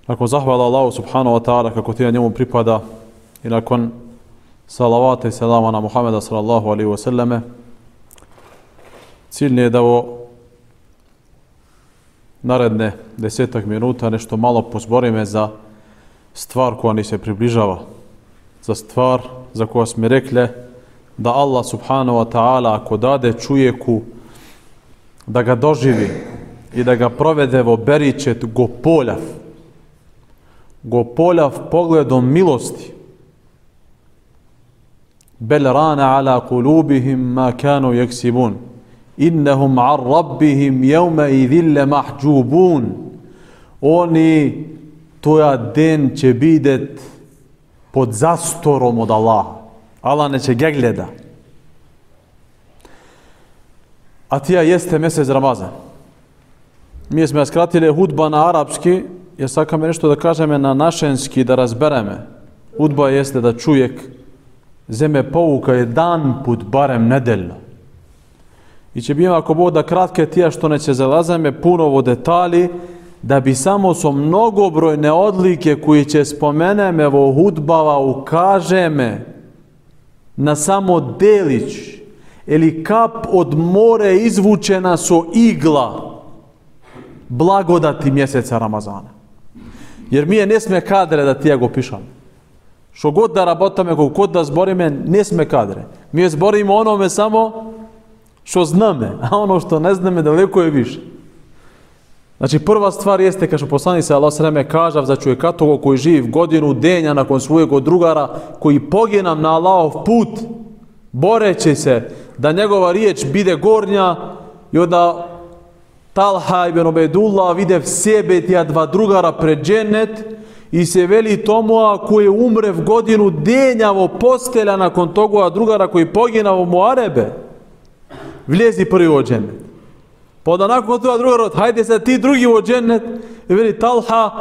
Nakon zahvala Allahu subhanahu wa ta'ala kako ti na njemu pripada i nakon salavata i selama na Muhammeda sallallahu alaihi wa sallame, cilj je da ovo naredne 10 minuta nešto malo pozbori me za stvar koja ni se približava, za stvar za koja smo rekli da Allah subhanahu wa ta'ala ako dade čovjeku da ga doživi i da ga provede vo beričet gopoljav pogledom milosti. Bel rana ala kulubihim ma kanu yaksibun innahum ar rabbihim yawma idhil mahjubun. Oni toja den će bidet pod zastorom od Allaha. Allah neće ga gleda. A tija jeste mjesec Ramazan. Mi smo skratili hudba na arapski, jer sad kad me nešto da kažeme na našenski, da razbereme. Hudba jeste da čujek zeme povuka jedan put, barem nedeljno. I će biti ako Bog da kratke tija što neće zalazame puno u detalji, da bi samo so mnogobrojne odlike koji će spomeneme vo hudbava ukažeme na samo delić ili kap od more izvučena so igla blagodati mjeseca Ramazana. Jer mi je ne sme kadre da tija go pišam. Što god da rabotame, kako god da zborime, ne sme kadre. Mi je zborimo onome samo što zname, a ono što ne zname daleko je više. Znači prva stvar jeste, kao što poslanik sallallahu alejhi ve sellem kaže za čovjeka toga koji živi godinu denja nakon svojeg drugara, koji poginam na Allahov put, boreći se da njegova riječ bide gornja i onda Talha ibn Ubejdullah vide sebe tija dva drugara pred džennet i se veli tomu koji umre v godinu denjavo postelja nakon toga drugara koji poginavo Muarebe vlijezi prvi u džennet. Pa onda nakon toga drugara hajde sad ti drugi u džennet i veli Talha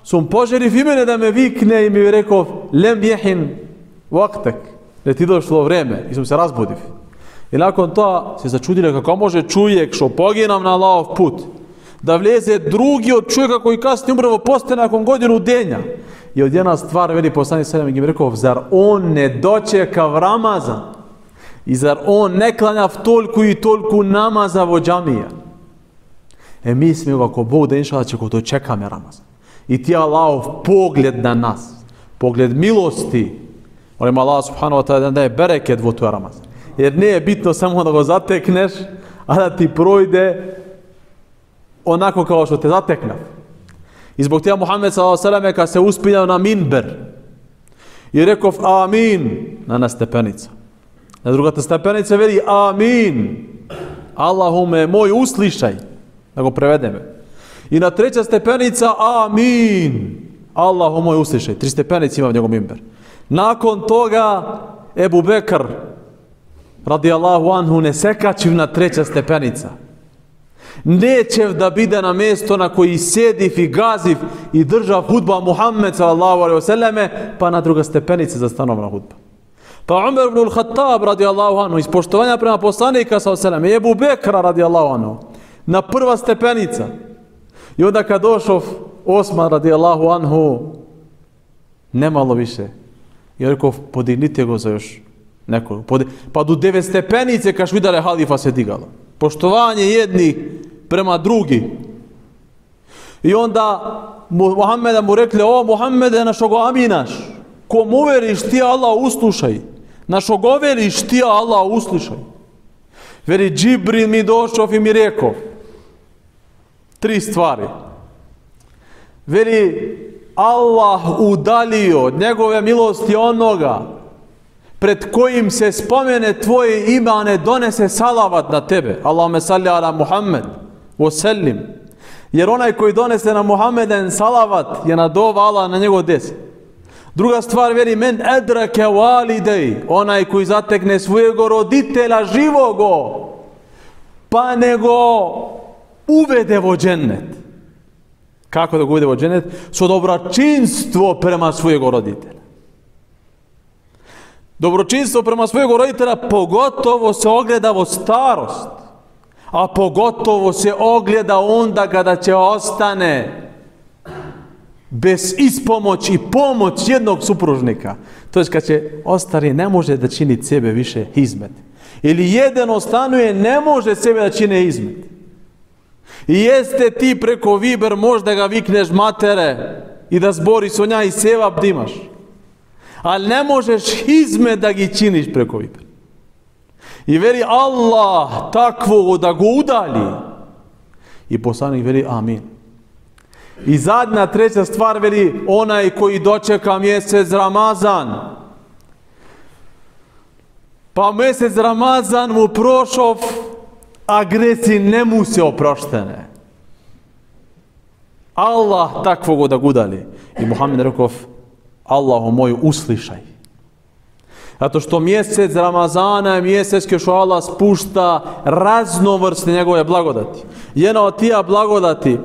sam poželjiv imene da me vikne i mi je rekao lem jehin vaktek, da ti došlo vreme i sam se razbudiv. I nakon toga se začudili kako može čovjek što poginam na Allahov put da vlijeze drugi od čovjeka koji kasnije umre poste nakon godinu denja. I od jedna stvar veli poslanik sallallahu alejhi ve sellem rekao, zar on ne dočeka v Ramazan i zar on ne klanja toliko i toliko namaza vo džamija. Mi smo ako Bog da inšala će ko to čekame Ramazan. I ti Allahov pogled na nas, pogled milosti, molim Allah subhanahu wa ta'ala da je bereket vo to Ramazan. Jer nije bitno samo da go zatekneš, a da ti projde onako kao što te zatekne. I zbog tega Muhammed sallallahu alejhi ve sellem kad se uspinjao na minber i rekao amin na stepenica. Na druga stepenica veli amin. Allahume moj uslišaj. Da go prevedeme. I na treća stepenica amin. Allahu moj uslišaj. 3 stepenice ima u njegov minber. Nakon toga Ebu Bekr radijallahu anhu ne sekačiv na treća stepenica. Nećev da bide na mjesto na koji sediv i gaziv i držav hudba Muhammed sallallahu alejhi ve selleme, pa na druga stepenica za stanovna hudba. Pa Umar ibn al-Khattab radijallahu anhu iz poštovanja prema poslanika sallallahu alejhi ve selleme, Ebu Bekra radijallahu anhu na prva stepenica. I onda kad došao Osman radijallahu anhu nemalo više. I rekao podignite go za još neko. Pa do 9 stepenice kaš vidjeli halifa se digalo. Poštovanje jednih prema drugi. I onda Muhammeda mu rekli, o Muhammede našo go aminaš. Kom uveriš ti Allah uslušaj. Našo go veriš ti Allah uslušaj. Veri Džibril mi došao i mi rekao 3 stvari. Veri Allah udalio od njegove milosti onoga pred kojim se spomene tvoje imane donese salavat na tebe. Allahume salli ala Muhammed wa sallim. Jer onaj koji donese na Muhammeden salavat je na dova Allah na njegov des. Druga stvar veri men edrake walidej, onaj koji zatekne svojeg roditelja živogo pa nego uvede vo džennet. Kako da ga uvede vo džennet? So dobročinstvo prema svojeg roditelja. Dobročinstvo prema svojeg roditelja pogotovo se ogleda vo starost, a pogotovo se ogleda onda kada će ostane bez ispomoć i pomoć jednog supružnika. To je kad će ostari ne može da čini sebe više hizmet. Ili jedan ostanuje ne može sebe da čine hizmet. I jeste ti preko Viber možda ga vikneš matere i da zbori so nja i sevap dimaš. Ali ne možeš hizmet da gi činiš preko Viber. I veri Allah takvo da go udalji. I poslanik veri amin. I zadnja, treća stvar veli onaj koji dočeka mjesec Ramazan. Pa mjesec Ramazan mu prošov, a gresi ne mu se oproštene. Allah takvog da gudali. I Muhammed rekao, Allahu moj uslišaj. Zato što mjesec Ramazana je mjesec gdje što Allah spušta raznovrsne njegove blagodati. Jedna od tija blagodati,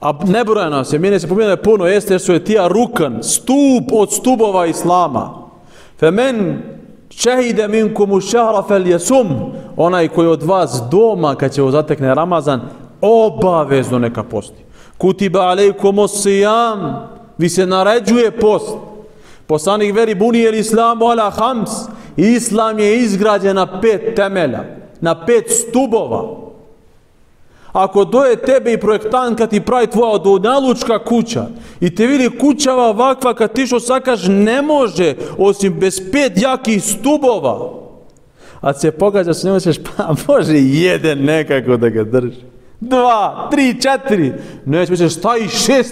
a nebrojeno se, mene se pomijene puno, jeste što je tija rukan, stup od stubova Islama. Femen šehide minkumu šahra fel jesum, onaj koji od vas doma, kad će zatekne Ramazan, obavezno neka posti. Kutiba alejkumu sijam, vi se naređuje post. Poslanik veri bunijel islamu ala hams. Islam je izgrađen na 5 temelja, na 5 stubova. Ako doje tebe i projektant kad ti pravi tvoja dunjalučka kuća i te vidi kućava ovakva kad ti što sakaš ne može osim bez 5 jakih stubova. A se pogađa s njom ćeš pa može jedan nekako da ga drži. 2, 3, 4. Neće misliš staji 6,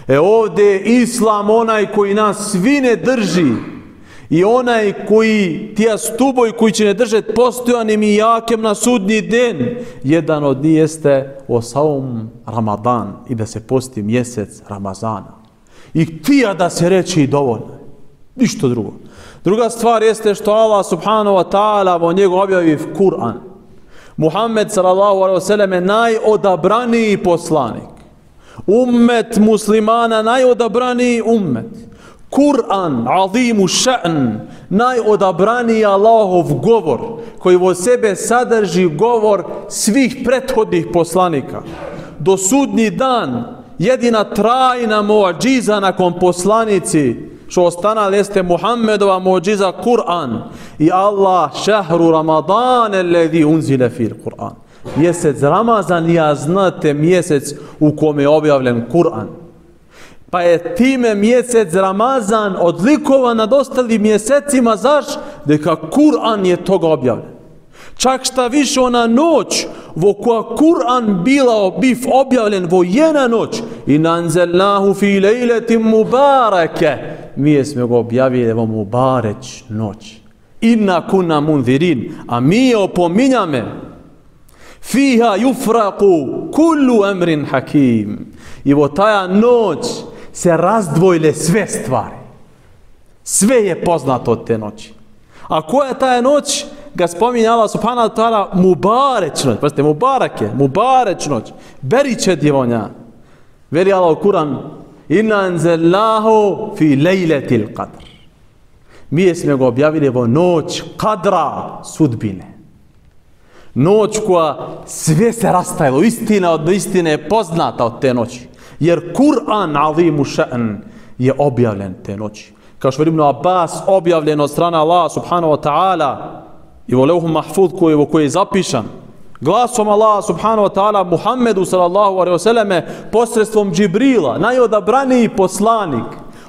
7. Ovdje je Islam onaj koji nas svi ne drži i onaj koji tija stuboj koji će ne držati postojanim i jakem na sudnji den. Jedan od njih jeste osaum Ramadan i da se posti mjesec Ramazana. I tija da se reći dovoljno. Ništa drugo. Druga stvar jeste što Allah subhanahu wa ta'ala o njegu objavi Kur'an. Muhammed sallallahu alaihi wa sallam je najodabraniji poslanik. Ummet muslimana najodabraniji ummet. Kur'an, azimu ša'n, najodabraniji Allahov govor, koji u sebe sadrži govor svih prethodnih poslanika. Do sudnji dan, jedina trajna muadžiza nakon poslanici, što ostana jeste Muhammedova muadžiza Kur'an. I Allah, šahru Ramadan, alladhi unzile fil Kur'an. Mjesec Ramazan, ja znate mjesec u kome je objavljen Kur'an. Pa je time mjesec Ramazan odlikovan nad ostalim mjesecima, zaš? Deka Kur'an je toga objavljen. Čak šta više ona noć, vo koja Kur'an biv objavljen vo jedna noć. I nanzelnahu fi lejletim mubarake. Mi smo ga objavili vo mubareć noć. Inna kunna munzirin. A mi je opominjame. Fiha yufraqu kullu amrin hakim. I vo taja noć se razdvojile sve stvari. Sve je poznato od te noći. A koja je taja noć? Ga spominje Allah subhanahu wa ta'ala mubareć noć. Pazite, mubareć noć. Beriće djevonja. Veri Allah u Kur'an. Inna anzelnahu fi lejletil qadr. Mi smo ga objavili vo noć kadra sudbine. Noć koja sve se rastajalo. Istina od istine je poznata od te noći. Jer Kur'an azimu ša'n je objavljen te noći. Kao što Ibn Abbas objavljen od strane Allah subhanahu wa ta'ala i u levhu mahfuz koji je zapišan glasom Allah subhanahu wa ta'ala Muhammedu sallallahu alaihi wa sallame posredstvom Džibrila, najodabraniji poslanik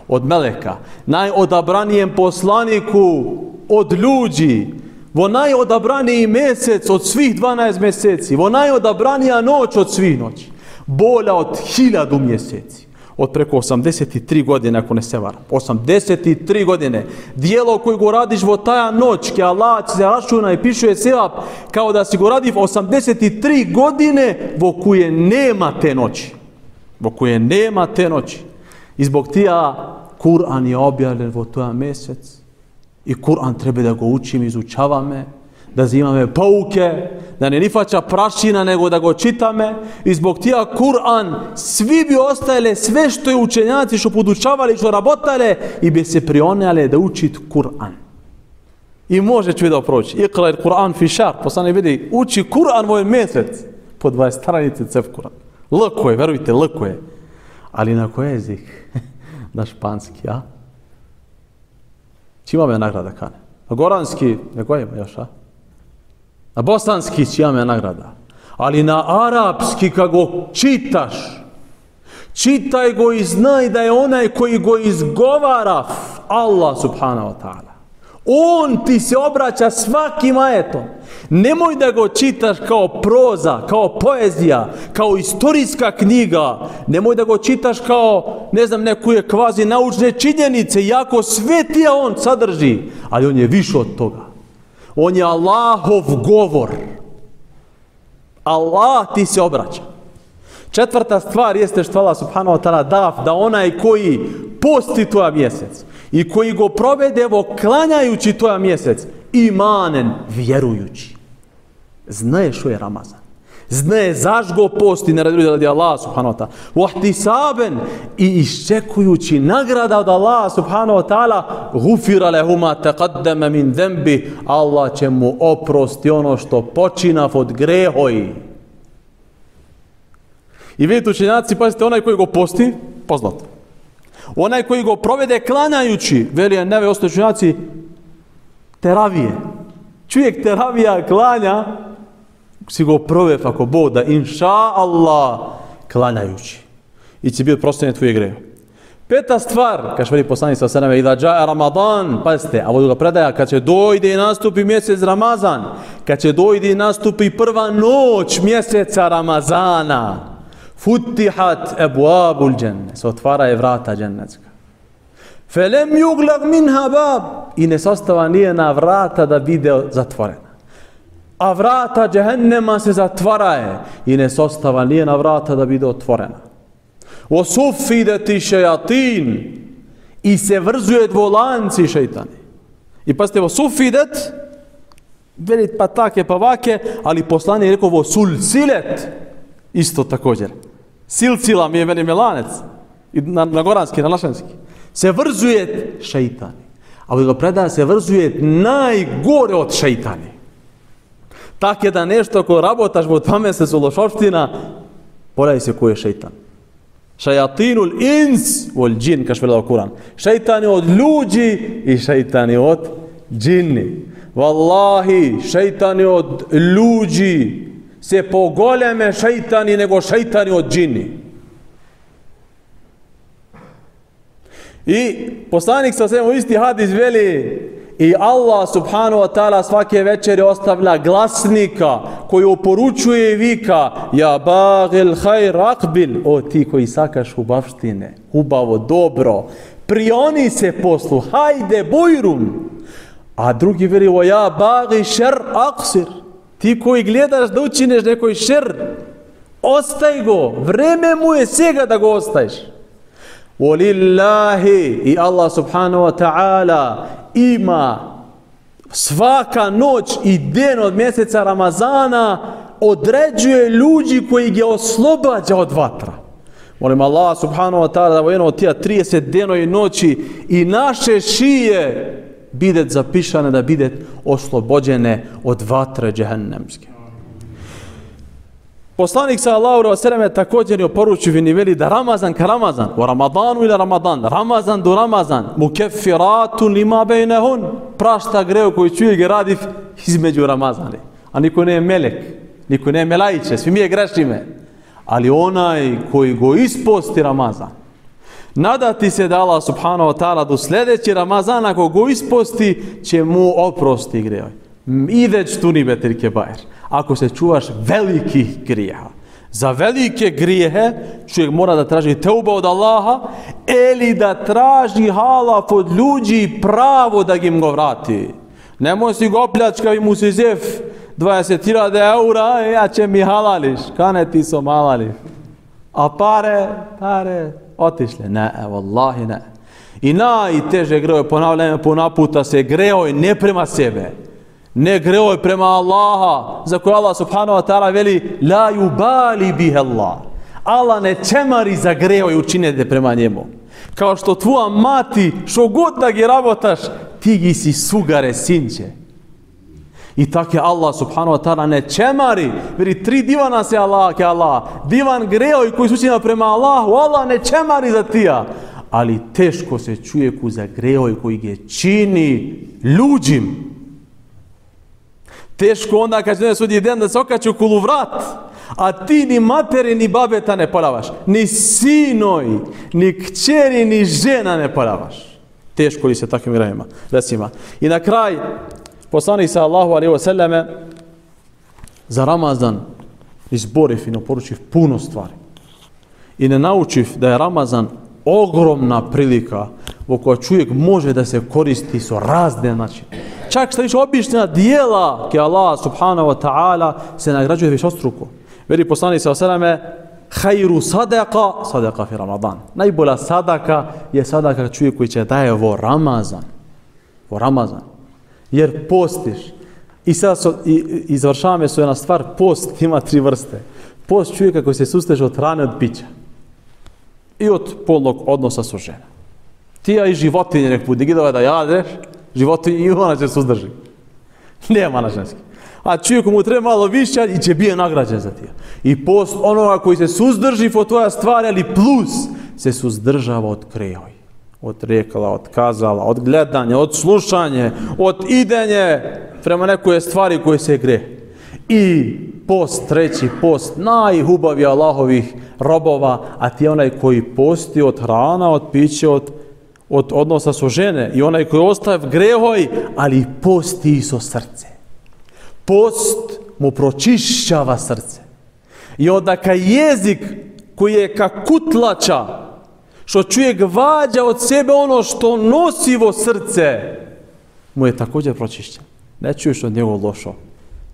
od meleka, najodabranijem poslaniku od ljudi, vo najodabraniji mjesec od svih 12 mjeseci, vo najodabranija noć od svih noći, bolja od 1000 mjeseci, od preko 83 godine, ako ne se varam, 83 godine, dijelo koje go radiš vo taja noć, ke Allah se računa i pišuje sevap, kao da si go radi 83 godine, vo koje nema te noći, vo koje nema te noći. I zbog tija Kur'an je objavljen vo taja mjesec, i Kur'an treba da go učim, izučavame, da zimame pouke, da ne nifaća prašina, nego da go čitame. I zbog tija Kur'an svi bi ostajale sve što je učenjaci što podučavali, što rabotale i bi se prionjale da učit Kur'an. I može čudo proći. Iqra Kur'an fi šar. Poslani vidi, uči Kur'an moj mjesec. Po 20 stranice cev Kur'an. Lako je, verujte, lako je. Ali na koji jezik? Na španski, a? Čima me nagrada kane? Na goranski, ne koji ima još, a? Na bosanski čija me nagrada. Ali na arapski kad go čitaš, čitaj go i znaj da je onaj koji go izgovara Allah subhanahu wa ta'ala. On ti se obraća svakim ajetom. Nemoj da go čitaš kao proza, kao poezija, kao istorijska knjiga. Nemoj da go čitaš kao, ne znam, neku kvazi naučne činjenice, iako sve ti on sadrži. Ali on je više od toga. On je Allahov govor. Allah ti se obraća. Četvrta stvar jeste što Allah subhanahu wa ta'ala da onaj koji posti toja mjesec i koji go provede klanjajući toja mjesec, imanen, vjerujući. Znaje što je Ramazan. Znaje zašto posti ne radi Allah subhanahu wa ta'ala. Vahtisaben i iščekujući nagrada od Allah subhanahu wa ta'ala, gufira lehuma taqaddama min zembi, Allah će mu oprosti ono što počinav od grehoji. I vidite učenjaci, pazite, onaj koji go posti, poznato. Onaj koji go provede klanjajući, veli neve ostali učenjaci, teravije. Čovjek teravija klanja, si go provede ako Bog da, inša Allah, klanjajući. I će biti oproštenje tvoje grehe. Peta stvar, kaže veli poslanik sa seleme, idha džae Ramadan, pazite, a vodu ga predaja, kad će dojde i nastupi mjesec Ramazan, kad će dojde i nastupi prva noć mjeseca Ramazana, futihat ebuabul dženne, se otvara je vrata džennetska. Felem yuglag minha bab, i ne sastava nije na vrata da bude zatvorena. A vrata džehennema se zatvaraje i ne sastava nije na vrata da bude otvorena. Osufideti šejatin, i se vrzuje dvolanci šeitani. I pazite, osufidet, velit pa take pa vake, ali poslanik je rekao sulsilet, isto također. Silcila mi je veli melanec, na goranski, na lašanski. Se vrzuje šeitani. A od predaja se vrzuje najgore od šeitani. Tak je da nešto ko rabotaš od 2 mjeseca lošovština, pogledaj se ko je šeitan. Šajatinul ins vol džin, kaš velao Kur'an. Šeitani od ljudi i šeitani od džini. Wallahi, šeitani od ljudi se pogoleme šeitani nego šeitani od džini. I poslanik sa svemu isti hadis veli, i Allah subhanahu wa ta'ala svake večeri ostavlja glasnika koji oporučuje i vika, ja bagil hajr akbil, o ti koji sakaš hubavštine, hubavo dobro, prioni se poslu, hajde bujrum. A drugi veli, o ja bagi šer aksir, ti koji gledaš da učineš nekoj šer, ostaj go, vreme mu je svega da go ostaješ. Walillahi, i Allah subhanahu wa ta'ala ima svaka noć i den od mjeseca Ramazana određuje ljudi koji ga oslobađa od vatra. Molim Allah subhanahu wa ta'ala da u jedno od tija 30 deno i noći i naše šije bidet zapišane, da bidet oslobođene od vatre džehennemske. Poslanik sallallahu alejhi ve sellem također je oporučio veli da Ramazan ka Ramazan, u Ramadanu ila Ramadan, Ramazan do Ramazan, mukeffiratun lima bejnehun, prašta greo koji čovjek radi između Ramazane. A niko ne je melek, niko ne je melajče, svi mi je grešime. Ali onaj koji go isposti Ramazan, nadati se da Allah subhanahu wa ta'ala do sljedeći Ramazan, ako go isposti, će mu oprosti greo. Ideć tu ni betir kebair. Ako se čuvaš velikih grijeha. Za velike grijehe čovjek mora da traži teuba od Allaha ili da traži halaf od ljudi pravo da im go vrati. Nemoj si go opljačka i mu si zef 20.000 eura, ja će mi halališ. Kane ti som halališ. A pare, otišle. Ne, vallahi ne. I najteže greo, ponavljamo puta se greo i ne prema sebe. Ne greo prema Allaha, za koje Allah subhanahu wa ta'ala veli la yubali biha Allah. Allah ne čemari za greo i učinete prema njemu. Kao što tvoja mati, što god da gi rabotaš, ti gi si sugare sinće. I tako je Allah subhanahu wa ta'ala ne čemari. Veri, 3 divana se Allah, ke Allah. Divan greo i koji su učinjeni prema Allahu, Allah ne čemari za tija. Ali teško se čovjeku zagreo i koji ga čini luđim. Teško onda kad se sudi den da se okače u kulu vrat, a ti ni materi ni babeta ne poravaš, ni sinoj, ni kćeri, ni žena ne poravaš. Teško li se takvim recima. I na kraj, poslanik sallallahu alejhi ve selleme za Ramazan izboriv i naporučiv puno stvari. I ne naučiv da je Ramazan ogromna prilika u kojoj čovjek može da se koristi su razne načine. Čak što više obična dijela ke Allah subhanahu wa ta'ala se nagrađuje višestruko. Veli poslanik sallallahu alejhi ve selleme hajru sadaka fi Ramadan. Najbolja sadaka je sadaka čovjek koji će daje vo Ramazan. Jer postiš. I sad izvršavamo se jedna stvar, post ima 3 vrste. Post čovjeka koji se susteže od hrane, od pića. I od polnog odnosa sa ženom. Tija i životinje nek budi, gdje da jadeš, životinje i ona će suzdrži. Nema na ženski. A čovjeku mu treba malo više i će biti nagrađen za tija. I post onoga koji se suzdrži po tvoja stvar, ali plus se suzdržava od krejoj. Od rekla, od kazala, od gledanja, od slušanja, od idenje prema nekoj stvari koje se gre. I post, treći post, najhubavi Allahovih robova, a ti je onaj koji posti od hrana, od pića, od odnosa sa žene. I onaj koji ostaje v grehoj, ali posti so srce. Post mu pročišćava srce. I onda ka jezik koji je ka kutlača, što čovjek vađa od sebe ono što nosi vo srce, mu je također pročišćen. Ne čuješ od njegov lošo.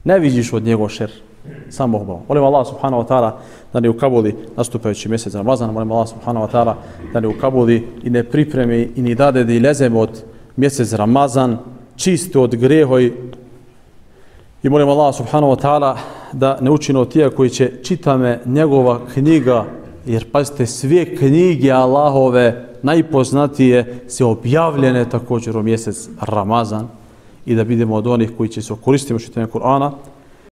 Ne vidiš od njegov šer. Samo hubav. Molim Allah subhanahu wa ta'ala da ne ukabuli nastupajući mjesec Ramazana. Molim Allah subhanahu wa ta'ala da ne ukabuli i ne pripremi i ne dade da ilezemo od mjesec Ramazan čisto od grehoj. I molim Allah subhanahu wa ta'ala da ne učini od tija koji će čitame njegova knjiga. Jer pazite, sve knjige Allahove najpoznatije se objavljene također u mjesec Ramazan i da budemo od onih koji će se koristiti u čitanju Kur'ana.